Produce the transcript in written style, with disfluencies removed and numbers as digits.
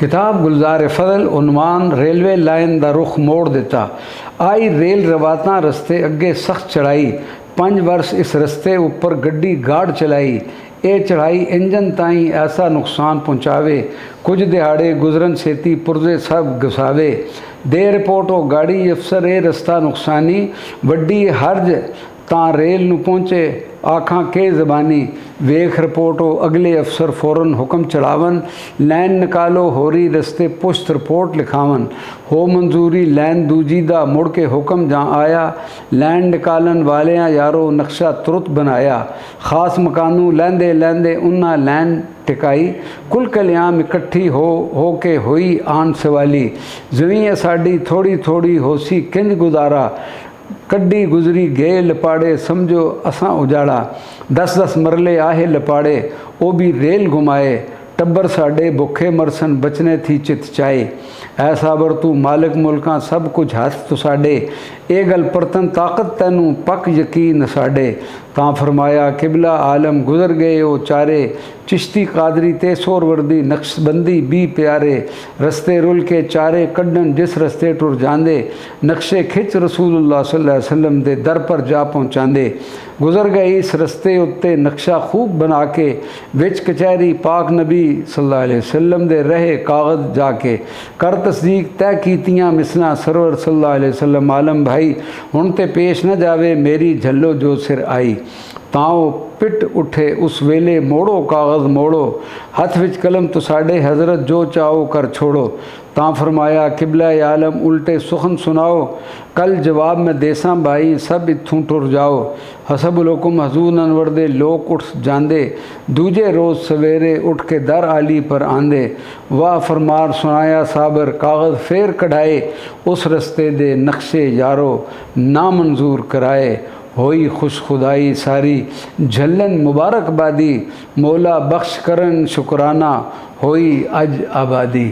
किताब गुलजार फजल उनवान railway line दा रुख मोड़ दिता। आई रेल रवातां रस्ते अगे सख्त चढ़ाई, 5 वर्ष इस रस्ते उपर गड्डी गाड़ चलाई। ये चढ़ाई इंजन ताई ऐसा नुकसान पहुँचावे, कुछ दिहाड़े गुजरन सेती पुरजे सब घुसावे। दे रिपोर्ट हो गाड़ी अफसर ये रस्ता नुकसानी, वड्डी हर्ज तां रेल नूं पहुँचे आखां के ज़बानी। वेख रिपोर्ट हो अगले अफसर फौरन हुक्म चढ़ावन, लैन निकालो होरी रस्ते पुश्त रिपोर्ट लिखावन। हो मंजूरी लैन दूजी दा मुड़ के हुक्म जहाँ आया, लैन निकालन वालियां यारो नक्शा तुरत बनाया। खास मकानों लैंदे लैंदे उन्ना लैन टिकाई, कुल कल्याम इकट्ठी हो के हुई आन सवाली। जमीन साड़ी थोड़ी थोड़ी होसी किंज गुजारा, कड्डी गुजरी गए लपाड़े समझो असां उजाड़ा। 10-10 मरले आहे लपाड़े वो भी रेल घुमाए, टब्बर साडे भुखे मरसन बचने थी चित चाए। ऐसा बर तू मालिक मुल्कां सब कुछ हथ तो साडे, ए गल परतन ताकत तैनू पक यकीन साडे। तां फरमाया किबला आलम गुजर गए वो चारे, चिश्ती कादरी ते सोरवर्दी नक्शबंदी भी प्यारे। रस्ते रुल के चारे कड्डन जिस रस्ते टुर जांदे, नक्शे खिच रसूलुल्लाह सल्लल्लाहु अलैहि वसल्लम दे दर पर जा पहुँचांदे। गुजर गए इस रस्ते उत्ते नक्शा खूब बना के, विच कचहरी पाक नबी सल्लल्लाहु अलैहि वसल्लम दे रहे कागज़ जाके। कर तस्दीक तय कीतियां मिसला सरवर सल्लल्लाहु अलैहि वसल्लम आलम भाई, हुण ते पेश न जावे मेरी झल्लो जो सिर आई। ताओ पिट उठे उस वेले मोड़ो कागज़ मोड़ो, हथ विच कलम तो साढ़े हज़रत जो चाहो कर छोड़ो। तां फरमाया किबला आलम उल्टे सुखन सुनाओ, कल जवाब में देसा भाई सब इत्थों टुर जाओ। हसबुल हुक्म हजूर अनवर दे लोग उठ जांदे, दूजे रोज़ सवेरे उठ के दर आली पर आंदे। वाह फरमार सुनाया साबर कागज़ फेर कढ़ाए, उस रस्ते दे नक्शे यारो ना मंजूर कराए। होई खुश खुदाई सारी झल्लन मुबारकबादी, मौला बख्श करन शुक्राना होई अज आबादी।